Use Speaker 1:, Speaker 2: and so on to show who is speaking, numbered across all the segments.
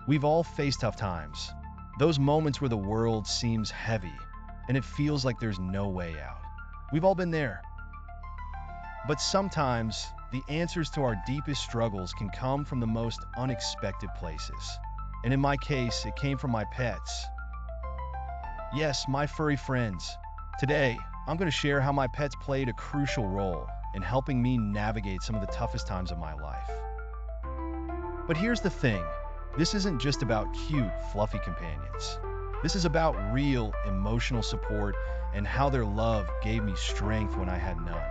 Speaker 1: We've all faced tough times. Those moments where the world seems heavy and it feels like there's no way out. We've all been there. But sometimes the answers to our deepest struggles can come from the most unexpected places. And in my case, it came from my pets. Yes, my furry friends. Today, I'm going to share how my pets played a crucial role in helping me navigate some of the toughest times of my life. But here's the thing. This isn't just about cute, fluffy companions. This is about real emotional support and how their love gave me strength when I had none.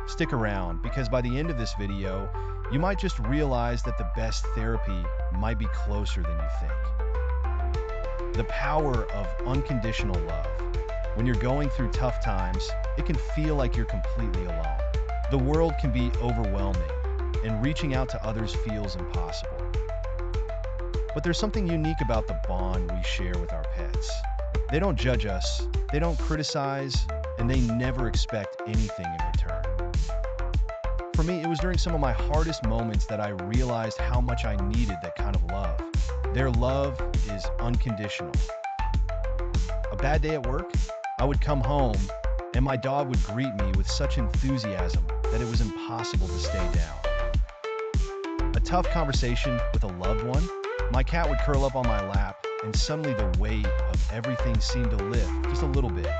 Speaker 1: Stick around, because by the end of this video, you might just realize that the best therapy might be closer than you think. The power of unconditional love. When you're going through tough times, it can feel like you're completely alone. The world can be overwhelming, and reaching out to others feels impossible. But there's something unique about the bond we share with our pets. They don't judge us, they don't criticize, and they never expect anything in return. For me, it was during some of my hardest moments that I realized how much I needed that kind of love. Their love is unconditional. A bad day at work, I would come home, and my dog would greet me with such enthusiasm that it was impossible to stay down. A tough conversation with a loved one, my cat would curl up on my lap, and suddenly the weight of everything seemed to lift just a little bit.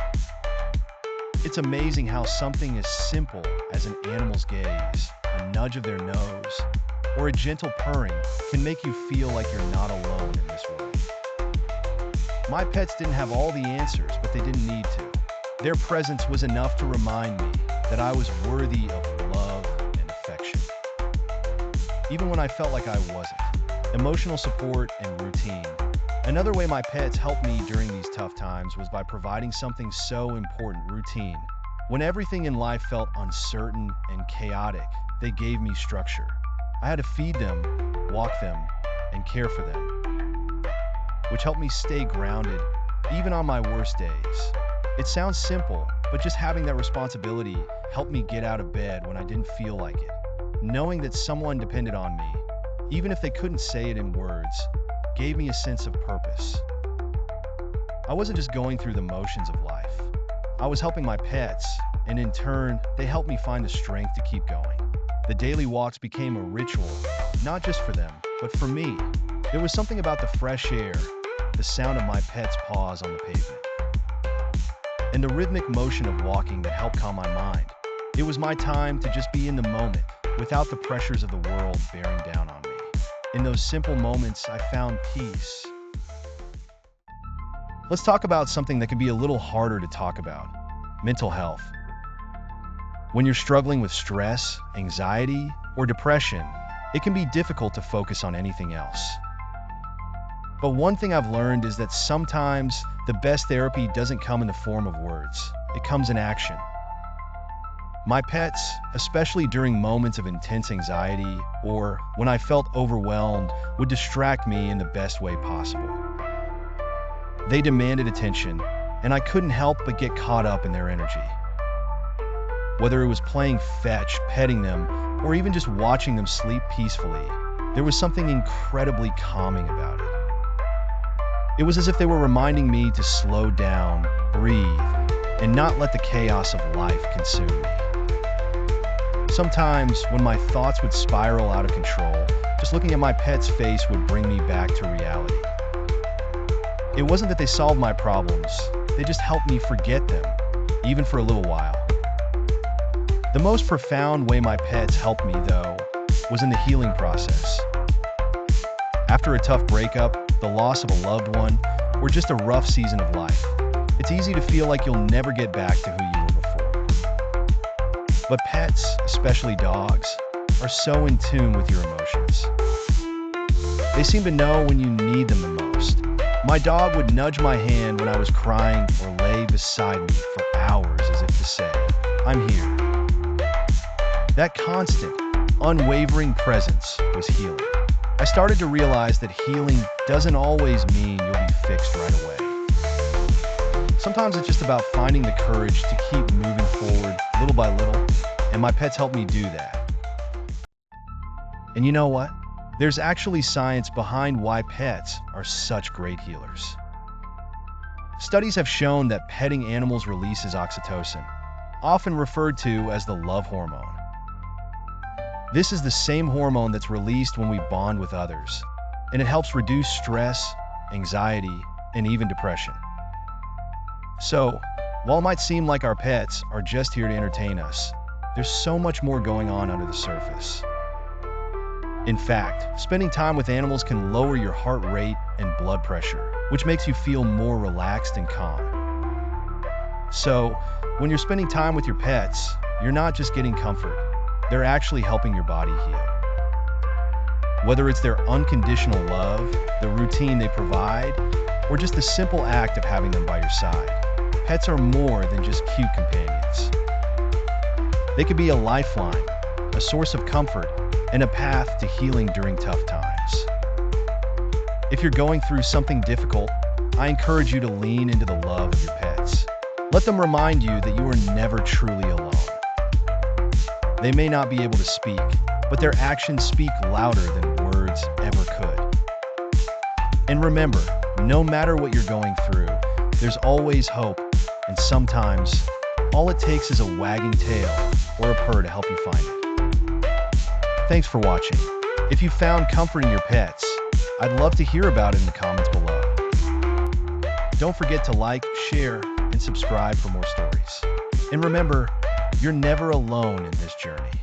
Speaker 1: It's amazing how something as simple as an animal's gaze, a nudge of their nose, or a gentle purring can make you feel like you're not alone in this world. My pets didn't have all the answers, but they didn't need to. Their presence was enough to remind me that I was worthy of love and affection. Even when I felt like I wasn't. Emotional support and routine. Another way my pets helped me during these tough times was by providing something so important, routine. When everything in life felt uncertain and chaotic, they gave me structure. I had to feed them, walk them, and care for them, which helped me stay grounded, even on my worst days. It sounds simple, but just having that responsibility helped me get out of bed when I didn't feel like it. Knowing that someone depended on me, even if they couldn't say it in words, gave me a sense of purpose. I wasn't just going through the motions of life. I was helping my pets, and in turn, they helped me find the strength to keep going. The daily walks became a ritual, not just for them, but for me. There was something about the fresh air, the sound of my pet's paws on the pavement, and the rhythmic motion of walking that helped calm my mind. It was my time to just be in the moment, without the pressures of the world bearing down on me. In those simple moments, I found peace. Let's talk about something that can be a little harder to talk about: mental health. When you're struggling with stress, anxiety, or depression, it can be difficult to focus on anything else. But one thing I've learned is that sometimes the best therapy doesn't come in the form of words. It comes in action. My pets, especially during moments of intense anxiety or when I felt overwhelmed, would distract me in the best way possible. They demanded attention, and I couldn't help but get caught up in their energy. Whether it was playing fetch, petting them, or even just watching them sleep peacefully, there was something incredibly calming about it. It was as if they were reminding me to slow down, breathe, and not let the chaos of life consume me. Sometimes, when my thoughts would spiral out of control, just looking at my pet's face would bring me back to reality. It wasn't that they solved my problems, they just helped me forget them, even for a little while. The most profound way my pets helped me, though, was in the healing process. After a tough breakup, the loss of a loved one, or just a rough season of life, it's easy to feel like you'll never get back to who you were before. But pets, especially dogs, are so in tune with your emotions. They seem to know when you need them the most. My dog would nudge my hand when I was crying or lay beside me for hours as if to say, "I'm here." That constant, unwavering presence was healing. I started to realize that healing doesn't always mean you'll be fixed right away. Sometimes it's just about finding the courage to keep moving forward little by little, and my pets help me do that. And you know what? There's actually science behind why pets are such great healers. Studies have shown that petting animals releases oxytocin, often referred to as the love hormone. This is the same hormone that's released when we bond with others, and it helps reduce stress, anxiety, and even depression. So, while it might seem like our pets are just here to entertain us, there's so much more going on under the surface. In fact, spending time with animals can lower your heart rate and blood pressure, which makes you feel more relaxed and calm. So, when you're spending time with your pets, you're not just getting comfort, they're actually helping your body heal. Whether it's their unconditional love, the routine they provide, or just the simple act of having them by your side, pets are more than just cute companions. They could be a lifeline, a source of comfort, and a path to healing during tough times. If you're going through something difficult, I encourage you to lean into the love of your pets. Let them remind you that you are never truly alone. They may not be able to speak, but their actions speak louder than words ever could. And remember, no matter what you're going through, there's always hope, and sometimes, all it takes is a wagging tail or a purr to help you find it. Thanks for watching. If you found comfort in your pets, I'd love to hear about it in the comments below. Don't forget to like, share, and subscribe for more stories. And remember, you're never alone in this journey.